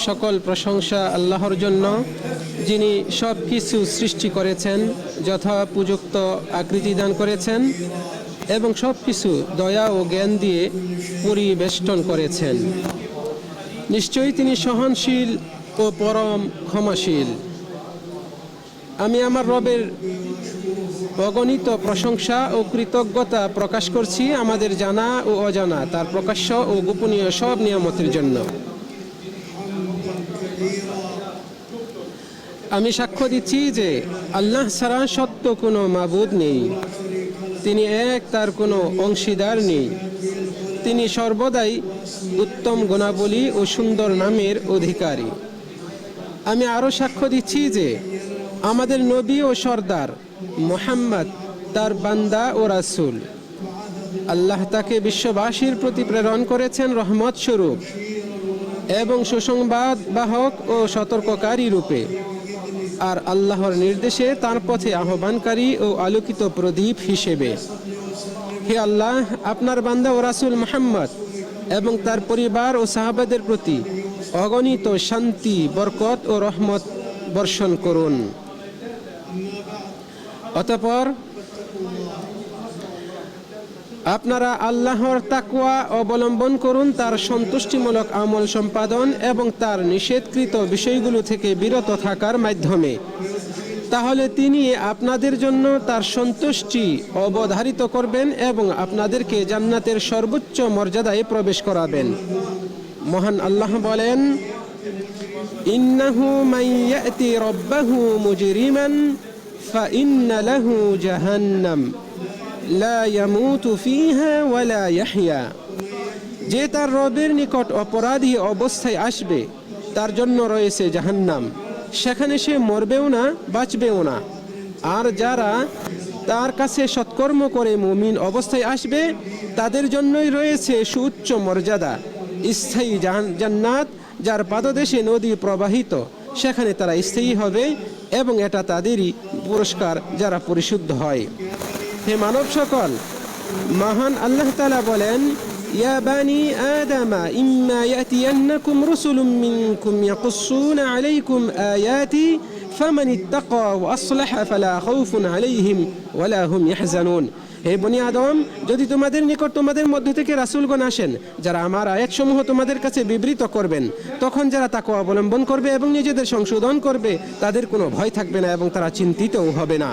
সকল প্রশংসা আল্লাহর জন্য, যিনি সব কিছু সৃষ্টি করেছেন, যথোপযুক্ত আকৃতি দান করেছেন এবং সব কিছু দয়া ও জ্ঞান দিয়ে পরিবেষ্টন করেছেন। নিশ্চয়ই তিনি সহনশীল ও পরম ক্ষমাশীল। আমি আমার রবের অগণিত প্রশংসা ও কৃতজ্ঞতা প্রকাশ করছি আমাদের জানা ও অজানা, তার প্রকাশ্য ও গোপনীয় সব নিয়ামতের জন্য। আমি সাক্ষ্য দিচ্ছি যে আল্লাহ ছাড়া সত্য কোনো মাবুদ নেই, তিনি এক, তার কোনো অংশীদার নেই। তিনি সর্বদাই উত্তম গুণাবলী ও সুন্দর নামের অধিকারী। আমি আরও সাক্ষ্য দিচ্ছি যে আমাদের নবী ও সর্দার মুহাম্মদ তার বান্দা ও রাসূল। আল্লাহ তাকে বিশ্ববাসীর প্রতি প্রেরণ করেছেন রহমত স্বরূপ এবং সুসংবাদ বাহক ও সতর্ককারী রূপে, আর আল্লাহর নির্দেশে তার পথে আহ্বানকারী ও আলোকিত প্রদীপ হিসেবে। হে আল্লাহ, আপনার বান্দা ও রাসূল মুহাম্মদ এবং তার পরিবার ও সাহাবাদের প্রতি অগণিত শান্তি, বরকত ও রহমত বর্ষণ করুন। অতঃপর আপনারা আল্লাহর তাকওয়া অবলম্বন করুন, তার সন্তুষ্টিমূলক আমল সম্পাদন এবং তার নিষেধকৃত বিষয়গুলো থেকে বিরত থাকার মাধ্যমে। তাহলে তিনি আপনাদের জন্য তার সন্তুষ্টি অবধারিত করবেন এবং আপনাদেরকে জান্নাতের সর্বোচ্চ মর্যাদায় প্রবেশ করাবেন। মহান আল্লাহ বলেন, ইন্নাহু মান ইয়াতি রাব্বাহু মুজরিমান ফাইন্না লাহু জাহান্নাম লা ইয়ামুতু ফিহা ওয়ালা ইয়াহইয়া। যে তার রবের নিকট অপরাধী অবস্থায় আসবে, তার জন্য রয়েছে জাহান্নাম, সেখানে সে মরবেও না, বাঁচবেও না। আর যারা তার কাছে সৎকর্ম করে মুমিন অবস্থায় আসবে, তাদের জন্যই রয়েছে সুউচ্চ মর্যাদা, স্থায়ী জান্নাত, যার পাদদেশে নদী প্রবাহিত, সেখানে তারা স্থায়ী হবে এবং এটা তাদেরই পুরস্কার যারা পরিশুদ্ধ হয়। হে মানব সকল, মহান আল্লাহ তাআলা বলেন, ইয়া বানি আদম ইম্মা ইয়াতিয়ান্নাকুম রাসূলুম মিনকুম ইয়াকুসসুনা আলাইকুম আয়াতি ফামান ইত্তাকা ওয়া আসলাহা ফালা খাউফুন আলাইহিম ওয়ালা হুম ইয়াহজানুন। হে বনি আদম, যদি তোমাদের নিকট তোমাদের মধ্য থেকে রাসূলগণ আসেন যারা আমার আয়াতসমূহ তোমাদের কাছে বিবৃত করবেন, তখন যারা তাকওয়া অবলম্বন করবে এবং নিজেদের সংশোধন করবে, তাদের কোনো ভয় থাকবে না এবং তারা চিন্তিতও হবে না।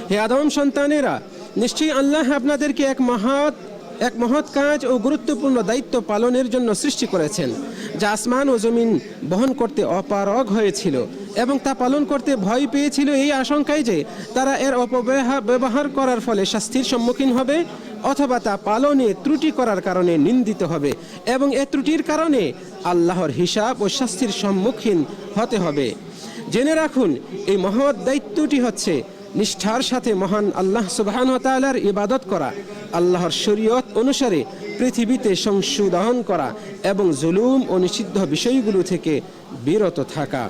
হে আদম সন্তানেরা, নিশ্চয়ই আল্লাহ আপনাদেরকে এক মহৎ কাজ ও গুরুত্বপূর্ণ দায়িত্ব পালনের জন্য সৃষ্টি করেছেন, যা আসমান ও জমিন বহন করতে অপারগ হয়েছিল এবং তা পালন করতে ভয় পেয়েছিল এই আশঙ্কায় যে তারা এর অপব্যবহার করার ফলে শাস্তির সম্মুখীন হবে, অথবা তা পালনে ত্রুটি করার কারণে নিন্দিত হবে এবং এ ত্রুটির কারণে আল্লাহর হিসাব ও শাস্তির সম্মুখীন হতে হবে। জেনে রাখুন, এই মহৎ দায়িত্বটি হচ্ছে নিষ্ঠার সাথে মহান আল্লাহ সুবহানাহু ওয়া তাআলার ইবাদত করা, আল্লাহর শরীয়ত অনুসারে পৃথিবীতে সংশোধন করা এবং জুলুম ও নিষিদ্ধ বিষয়গুলো থেকে বিরত থাকা।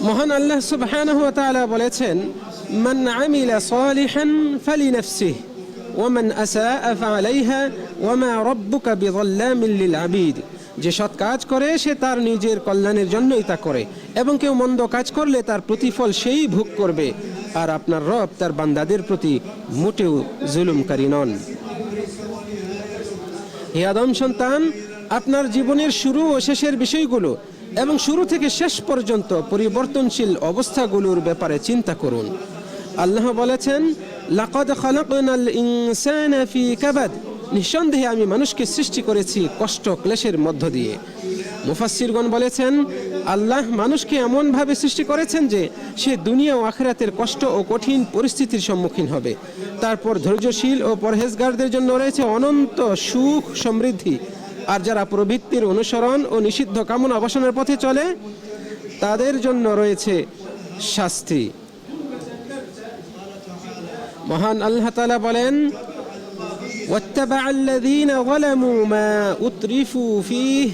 মহান আল্লাহ সুবহানাহু ওয়া তাআলা বলেছেন, মান আমিলা সালিহান ফালিনাফসিহি ওয়া মান আসাআ ফাআলাইহা ওয়া মা রাব্বুকা বিযাল্লামিল লিল আবিদ। যে সৎ কাজ করে সে তার নিজের কল্যাণের জন্যই তা করে, এবং কেউ মন্দ কাজ করলে তার প্রতিফল সেই ভোগ করবে, আর আপনার রব তার বান্দাদের প্রতি মোটেও জুলুমকারী নন। হে আদম সন্তান, আপনার জীবনের শুরু ও শেষের বিষয়গুলো এবং শুরু থেকে শেষ পর্যন্ত পরিবর্তনশীল অবস্থাগুলোর ব্যাপারে চিন্তা করুন। আল্লাহ বলেছেন, লাকাদ খালাকনাল ইনসানা ফি কাবাদ। নিঃসন্দেহে আমি মানুষকে সৃষ্টি করেছি কষ্ট ক্লেশের মধ্য দিয়ে। মুফাসসিরগণ বলেছেন, আল্লাহ মানুষকে এমনভাবে সৃষ্টি করেছেন যে সে দুনিয়া ও আখিরাতের কষ্ট ও কঠিন পরিস্থিতির সম্মুখীন হবে। তারপর ধৈর্যশীল ও পরহেজগারদের জন্য রয়েছে অনন্ত সুখ সমৃদ্ধি, আর যারা প্রবৃত্তির অনুসরণ ও নিষিদ্ধ কামনা অবসানের পথে চলে তাদের জন্য রয়েছে শাস্তি। মহান আল্লাহ তাআলা বলেন, ওয়াত্তাবা'আল্লাযীনা যালামু মা উতরিফু ফীহি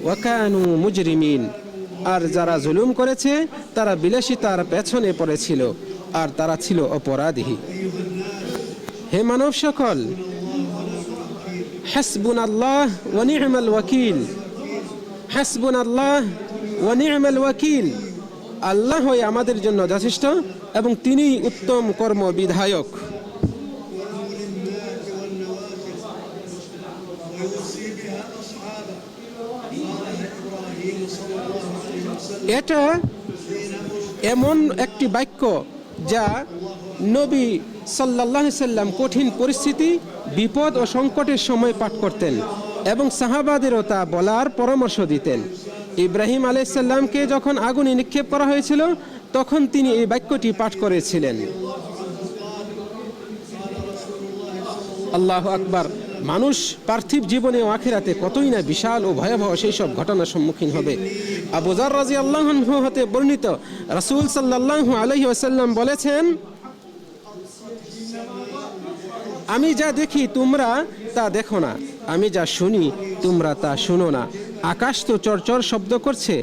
ওয়া কানু মুজরিমিন। আর যারা জুলুম করেছে তারা বিলাসিতার পেছনে পড়েছিল আর তারা ছিল অপরাধী। হে মানব সকল, হাসবুনাল্লাহ ওয়া নি'মাল ওয়াকিল, হাসবুনাল্লাহ ওয়া নি'মাল ওয়াকিল, আল্লাহই আমাদের জন্য যথেষ্ট এবং তিনিই উত্তম কর্ম বিধায়ক। এটা এমন একটি বাক্য যা নবী সাল্লাল্লাহু আলাইহি সাল্লাম কঠিন পরিস্থিতি, বিপদ ও সংকটের সময় পাঠ করতেন এবং সাহাবাদেরও তা বলার পরামর্শ দিতেন। ইব্রাহিম আলাইহিস সালামকে যখন আগুনে নিক্ষেপ করা হয়েছিল তখন তিনি এই বাক্যটি পাঠ করেছিলেন। আল্লাহু আকবার। মানুষ পার্থিব জীবনে ও আখিরাতে কতই না বিশাল ও ভয়াবহ সেই সব ঘটনার সম্মুখীন হবে। আবু যার রাদিয়াল্লাহু আনহু হতে বর্ণিত, রাসূল সাল্লাল্লাহু আলাইহি ওয়াসাল্লাম বলেছেন, আমি যা দেখি তোমরা তা দেখো না, আমি যা শুনি তোমরা তা শুনো না। আকাশ তো চরচর শব্দ করছে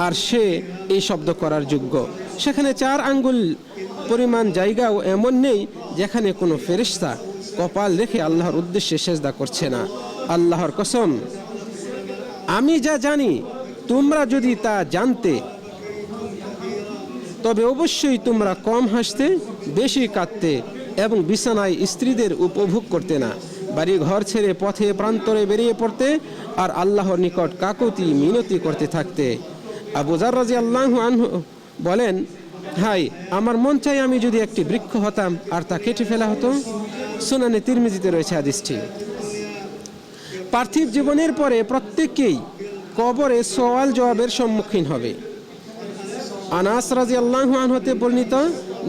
আর সে এই শব্দ করার যোগ্য। সেখানে 4 আঙ্গুল পরিমাণ জায়গাও এমন নেই যেখানে কোনো ফেরেশতা কপাল রেখে আল্লাহর উদ্দেশ্যে সেজদা করছে না। আল্লাহর কসম, আমি যা জানি তোমরা যদি তা জানতে তবে অবশ্যই তোমরা কম হাসতে, বেশি কাঁদতে এবং বিছানায় স্ত্রীদের উপভোগ করতে না, বাড়ি ঘর ছেড়ে পথে প্রান্তরে বেরিয়ে পড়তে আর আল্লাহর নিকট কাকুতি মিনতি করতে থাকতে। আবু যার রাদিয়াল্লাহু আনহু বলেন, হাই, আমার মন চাই আমি যদি একটি বৃক্ষ হতাম আর তা কেটে ফেলা হতো। সুনানে তিরমিজিতে রয়েছে হাদিসটি। পার্থিব জীবনের পরে প্রত্যেককেই কবরে সওয়াল জবাবের সম্মুখীন হবে। আনাস রাদিয়াল্লাহু আনহু হতে বর্ণিত,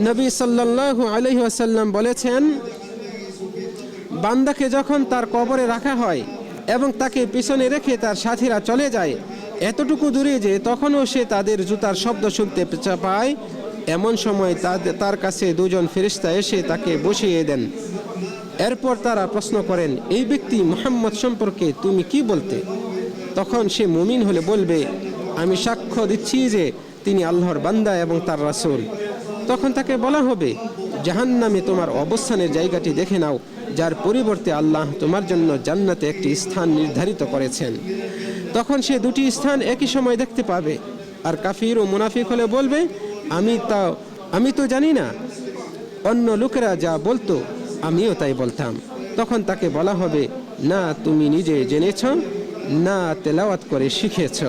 নবী সাল্লাল্লাহু আলাইহি ওয়াসাল্লাম বলেছেন, বান্দাকে যখন তার কবরে রাখা হয় এবং তাকে পিছনে রেখে তার সাথীরা চলে যায় এতটুকু দূরে যে তখনও সে তাদের জুতার শব্দ শুনতে পায়, এমন সময় তার কাছে 2 জন ফেরেশতা এসে তাকে বসিয়ে দেন। এরপর তারা প্রশ্ন করেন, এই ব্যক্তি মুহাম্মদ সম্পর্কে তুমি কি বলতে? তখন সে মুমিন হলে বলবে, আমি সাক্ষ্য দিচ্ছি যে তিনি আল্লাহর বান্দা এবং তার রাসূল। তখন তাকে বলা হবে, জাহান্নামে তোমার অবস্থানের জায়গাটি দেখে নাও, যার পরিবর্তে আল্লাহ তোমার জন্য জান্নাতে একটি স্থান নির্ধারিত করেছেন। তখন সে 2টি স্থান একই সময় দেখতে পাবে। আর কাফির ও মুনাফিক হলে বলবে, আমি তো জানি না, অন্য লোকেরা যা বলতো আমিও তাই বলতাম। তখন তাকে বলা হবে, না তুমি নিজে জেনেছ, না তেলাওয়াত করে শিখেছ।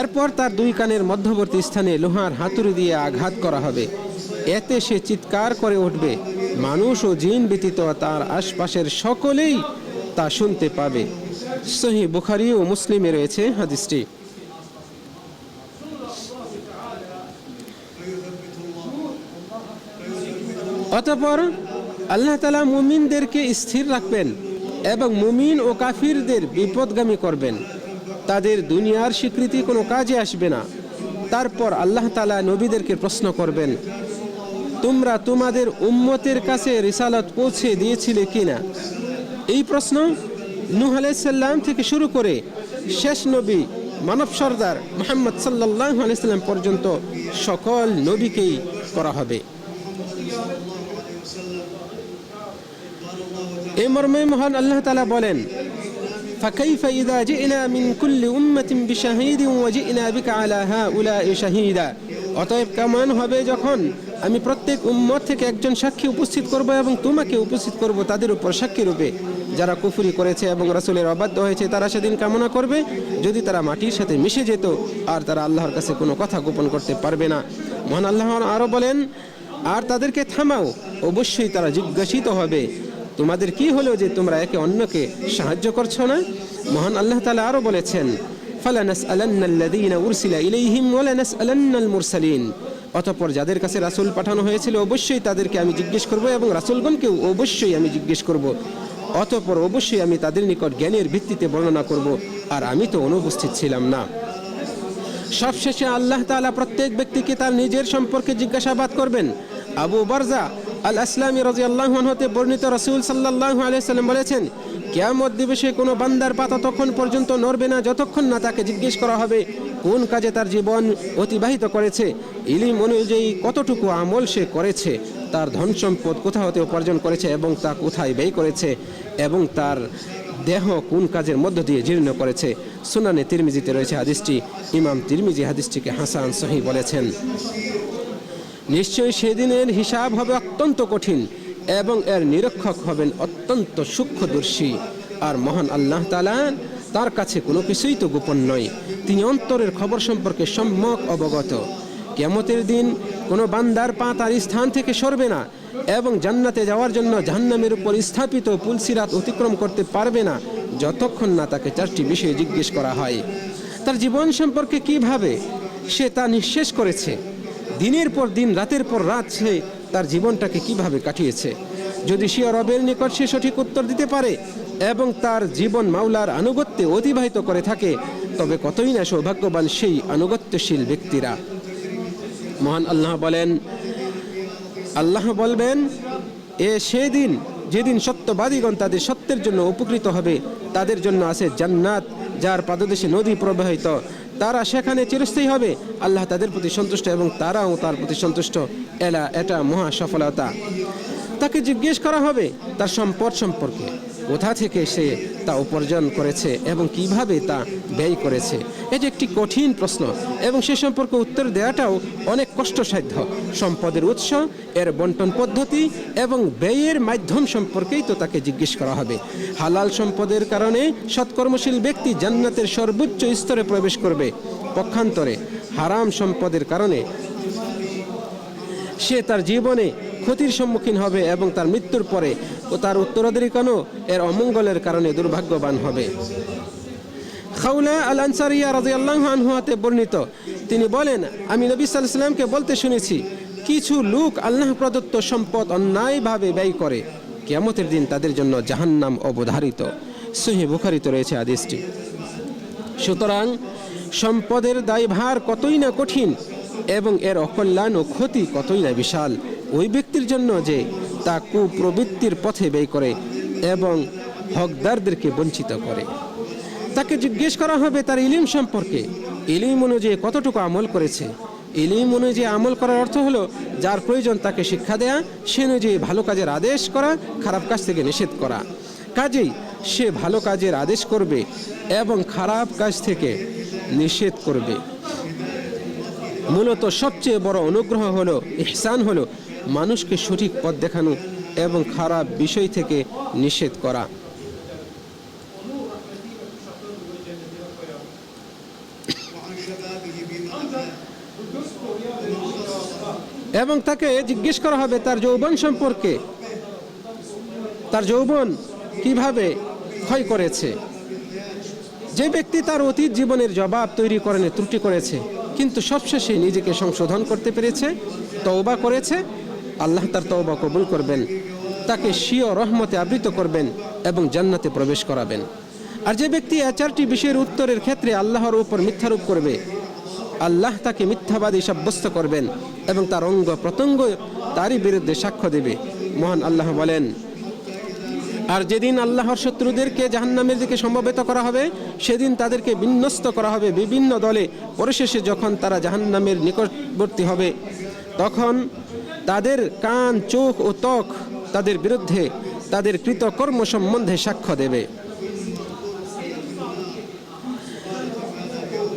এরপর তার 2 কানের মধ্যবর্তী স্থানে লোহার হাতুড়ি দিয়ে আঘাত করা হবে। এতে সে চিৎকার করে উঠবে, মানুষ ও জিন ব্যতীত তার আশপাশের সকলেই তা শুনতে পাবে। সহিহ বুখারী ও মুসলিমে রয়েছে হাদিসটি। অতঃপর আল্লাহ তাআলা মুমিনদেরকে স্থির রাখবেন এবং মুমিন ও কাফিরদের বিপদগামী করবেন। তাদের দুনিয়ার স্বীকৃতি কোনো কাজে আসবে না। তারপর আল্লাহ তাআলা নবীদেরকে প্রশ্ন করবেন, তোমরা তোমাদের উম্মতের কাছে রিসালাত পৌঁছে দিয়েছিলে কিনা? এই প্রশ্ন নূহ আলাইহিস সালাম থেকে শুরু করে শেষ নবী মানব সরদার মুহাম্মদ সাল্লাল্লাহু আলাইহি সাল্লাম পর্যন্ত সকল নবীকেই করা হবে। এই মর্মে মহান আল্লাহ তাআলা বলেন, ফাকাইফা ইযা জি'না মিন কুল্লি উম্মাতিন বিশাহীদিন ওয়া জি'না বিকা আলা হাউলাই শাহীদা। অতএব কেমন হবে যখন আমি প্রত্যেক উম্মত থেকে একজন সাক্ষী উপস্থিত করব এবং তোমাকে উপস্থিত করব তাদের উপর সাক্ষী রূপে। যারা কুফরি করেছে এবং রাসূলের অবাধ্য হয়েছে তারা সেদিন কামনা করবে যদি তারা মাটির সাথে মিশে যেত, আর তারা আল্লাহর কাছে কোনো কথা গোপন করতে পারবে না। মহান আল্লাহ আরও বলেন, আর তাদেরকে থামাও, অবশ্যই তারা জিজ্ঞাসিত হবে, তোমাদের কি হলো যে তোমরা একে অন্যকে সাহায্য করছো না? মহান আল্লাহ তাআলা আরও বলেছেন, ফালানাসআলান্নাল্লাযীনা উরসিলা ইলাইহিম ওয়া লানাসআলান্নাল মুরসালিন। অতঃপর যাদের কাছে রাসূল পাঠানো হয়েছিল অবশ্যই তাদেরকে আমি জিজ্ঞেস করব এবং রাসূলগণকেও অবশ্যই আমি জিজ্ঞেস করব। অতঃপর অবশ্যই আমি তাদের নিকট জ্ঞানের ভিত্তিতে বর্ণনা করব, আর আমি তো অনুপস্থিত ছিলাম না। সবশেষে আল্লাহ তাআলা প্রত্যেক ব্যক্তিকে তার নিজের সম্পর্কে জিজ্ঞাসাবাদ করবেন। আবু বারজা আল আসলামী রাদিয়াল্লাহু আনহু হতে বর্ণিত, রাসূল সাল্লাল্লাহু আলাইহি সাল্লাম বলেছেন, কিয়ামত দিবসে কোনো বান্দার পাতা তখন পর্যন্ত নড়বে না যতক্ষণ না তাকে জিজ্ঞেস করা হবে কোন কাজে তার জীবন অতিবাহিত করেছে, ইলম অনুযায়ী কতটুকু আমল সে করেছে, তার ধন সম্পদ কোথা হতে উপার্জন করেছে এবং তা কোথায় ব্যয় করেছে, এবং তার দেহ কোন কাজের মধ্য দিয়ে জীর্ণ করেছে। সুনানে তিরমিজিতে রয়েছে হাদিসটি। ইমাম তিরমিজি হাদিসটিকে হাসান সহিহ বলেছেন। নিশ্চয়ই সেদিনের হিসাব হবে অত্যন্ত কঠিন এবং এর নিরীক্ষক হবেন অত্যন্ত সূক্ষ্মদর্শী। আর মহান আল্লাহ তাআলা, তার কাছে কোনো কিছুই তো গোপন নয়। তিনি অন্তরের খবর সম্পর্কে সম্যক অবগত। কিয়ামতের দিন কোনো বান্দার পা তার স্থান থেকে সরবে না এবং জান্নাতে যাওয়ার জন্য জাহান্নামের উপর স্থাপিত পুলসিরাত অতিক্রম করতে পারবে না যতক্ষণ না তাকে 4টি বিষয়ে জিজ্ঞেস করা হয়। তার জীবন সম্পর্কে কিভাবে সে তা নিঃশেষ করেছে, দিনের পর দিন, রাতের পর রাত সে তার জীবনটাকে কিভাবে কাটিয়েছে। যদি সে রবের নিকট সে সঠিক উত্তর দিতে পারে এবং তার জীবন মাওলার আনুগত্যে অতিবাহিত করে থাকে, তবে কতই না সৌভাগ্যবান সেই আনুগত্যশীল ব্যক্তিরা। মহান আল্লাহ বলবেন, সেদিন যেদিন সত্যবাদীগণ তাদের সত্যের জন্য উপকৃত হবে, তাদের জন্য আছে জান্নাত যার পাদদেশে নদী প্রবাহিত, তারা সেখানে চিরস্থায়ী হবে। আল্লাহ তাদের প্রতি সন্তুষ্ট এবং তারাও তার প্রতি সন্তুষ্ট। এটা মহা সফলতা। তাকে জিজ্ঞেস করা হবে তার সম্পদ সম্পর্কে, কোথা থেকে সে তা উপার্জন করেছে এবং কিভাবে তা ব্যয় করেছে। এটি একটি কঠিন প্রশ্ন এবং সে সম্পর্কে উত্তর দেওয়াটাও অনেক কষ্টসাধ্য। সম্পদের উৎস, এর বন্টন পদ্ধতি এবং ব্যয়ের মাধ্যম সম্পর্কেই তো তাকে জিজ্ঞেস করা হবে। হালাল সম্পদের কারণে সৎকর্মশীল ব্যক্তি জান্নাতের সর্বোচ্চ স্তরে প্রবেশ করবে। পক্ষান্তরে হারাম সম্পদের কারণে সে তার জীবনে ক্ষতির সম্মুখীন হবে এবং তার মৃত্যুর পরে ও তার উত্তরাধিকারীগণও এর অমঙ্গলের কারণে দুর্ভাগ্যবান হবে। খাউলা আল আনসারিয়া রাদিয়াল্লাহু আনহাতে বর্ণিত, তিনি বলেন, আমি নবী সাল্লাল্লাহু আলাইহি ওয়াসাল্লামকে বলতে শুনেছি, কিছু লোক আল্লাহ প্রদত্ত সম্পদ অন্যায়ভাবে ব্যয় করে, কিয়ামতের দিন তাদের জন্য জাহান্নাম অবধারিত। সহিহ বুখারীতে রয়েছে হাদিসটি। সুতরাং সম্পদের দায়ভার কতই না কঠিন এবং এর অকল্যাণ ও ক্ষতি কতই না বিশাল ওই ব্যক্তির জন্য যে তা কুপ্রবৃত্তির পথে ব্যয় করে এবং হকদারদেরকে বঞ্চিত করে। তাকে জিজ্ঞেস করা হবে তার ইলম সম্পর্কে, ইলম অনুযায়ী কতটুকু আমল করেছে। ইলম অনুযায়ী আমল করার অর্থ হলো যার প্রয়োজন তাকে শিক্ষা দেয়া, সে অনুযায়ী ভালো কাজের আদেশ করা, খারাপ কাজ থেকে নিষেধ করা। কাজেই সে ভালো কাজের আদেশ করবে এবং খারাপ কাজ থেকে নিষেধ করবে। মূলত সবচেয়ে বড় অনুগ্রহ হলো, ইহসান হলো মানুষকে সঠিক পথ দেখানো এবং খারাপ বিষয় থেকে নিষেধ করা। এবং তাকে জিজ্ঞেস করা হবে তার যৌবন সম্পর্কে, তার যৌবন কিভাবে ক্ষয় করেছে। যে ব্যক্তি তার অতীত জীবনের জবাব তৈরি করেন ত্রুটি করেছে কিন্তু সবশেষে নিজেকে সংশোধন করতে পেরেছে, তওবা করেছে, আল্লাহ তার তওবা কবুল করবেন, তাকে স্বীয় রহমতে আবৃত করবেন এবং জান্নাতে প্রবেশ করাবেন। আর যে ব্যক্তি 4টি বিষয়ের উত্তরের ক্ষেত্রে আল্লাহর উপর মিথ্যারোপ করবে, আল্লাহ তাকে মিথ্যাবাদী সাব্যস্ত করবেন এবং তার অঙ্গ প্রত্যঙ্গ তারই বিরুদ্ধে সাক্ষ্য দেবে। মহান আল্লাহ বলেন, আর যেদিন আল্লাহর শত্রুদেরকে জাহান্নামের দিকে সমবেত করা হবে, সেদিন তাদেরকে বিন্যস্ত করা হবে বিভিন্ন দলে। পরিশেষে যখন তারা জাহান্নামের নিকটবর্তী হবে, তখন তাদের কান, চোখ ও ত্বক তাদের বিরুদ্ধে তাদের কৃতকর্ম সম্বন্ধে সাক্ষ্য দেবে।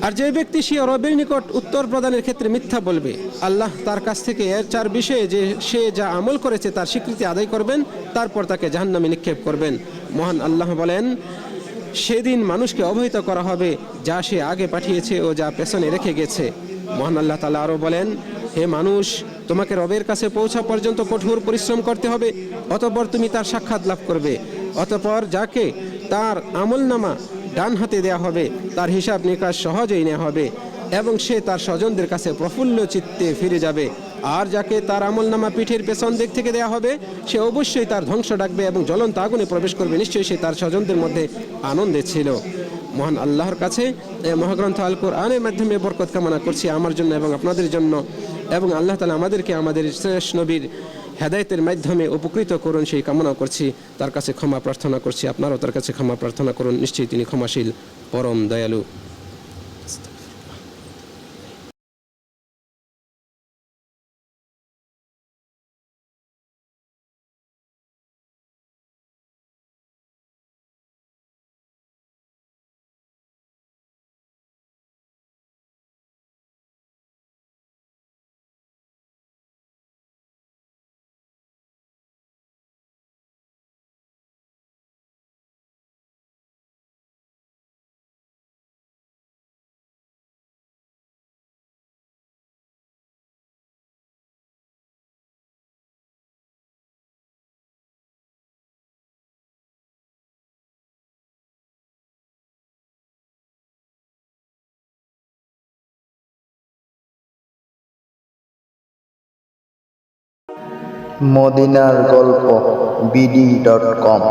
আর যে ব্যক্তি সে রবের নিকট উত্তর প্রদানের ক্ষেত্রে মিথ্যা বলবে, আল্লাহ তার কাছ থেকে এর 4 বিষয়ে যে সে যা আমল করেছে তার স্বীকৃতি আদায় করবেন, তারপর তাকে জাহান্নামে নিক্ষেপ করবেন। মহান আল্লাহ বলেন, সেদিন মানুষকে অবহিত করা হবে যা সে আগে পাঠিয়েছে ও যা পেছনে রেখে গেছে। মহান আল্লাহ তাআলা আরও বলেন, হে মানুষ, তোমাকে রবের কাছে পৌঁছা পর্যন্ত কঠোর পরিশ্রম করতে হবে, অতঃপর তুমি তার সাক্ষাৎ লাভ করবে। অতঃপর যাকে তার আমলনামা ডান হাতে দেয়া হবে তার হিসাব নিকাশ সহজেই নেওয়া হবে এবং সে তার স্বজনদের কাছে প্রফুল্ল চিত্তে ফিরে যাবে। আর যাকে তার আমলনামা পিঠের পেছন দিক থেকে দেয়া হবে, সে অবশ্যই তার ধ্বংস ডাকবে এবং জ্বলন্ত আগুনে প্রবেশ করবে। নিশ্চয়ই সে তার স্বজনদের মধ্যে আনন্দে ছিল। মহান আল্লাহর কাছে মহাগ্রন্থ আল কোরআনের মাধ্যমে বরকত কামনা করছি আমার জন্য এবং আপনাদের জন্য, এবং আল্লাহ তাআলা আমাদেরকে আমাদের শেষ নবীর হেদায়েতের মাধ্যমে উপকৃত করুন সেই কামনা করছি। তার কাছে ক্ষমা প্রার্থনা করছি, আপনারাও তার কাছে ক্ষমা প্রার্থনা করুন, নিশ্চয়ই তিনি ক্ষমাশীল, পরম দয়ালু। মদিনার গল্প বিডি.কম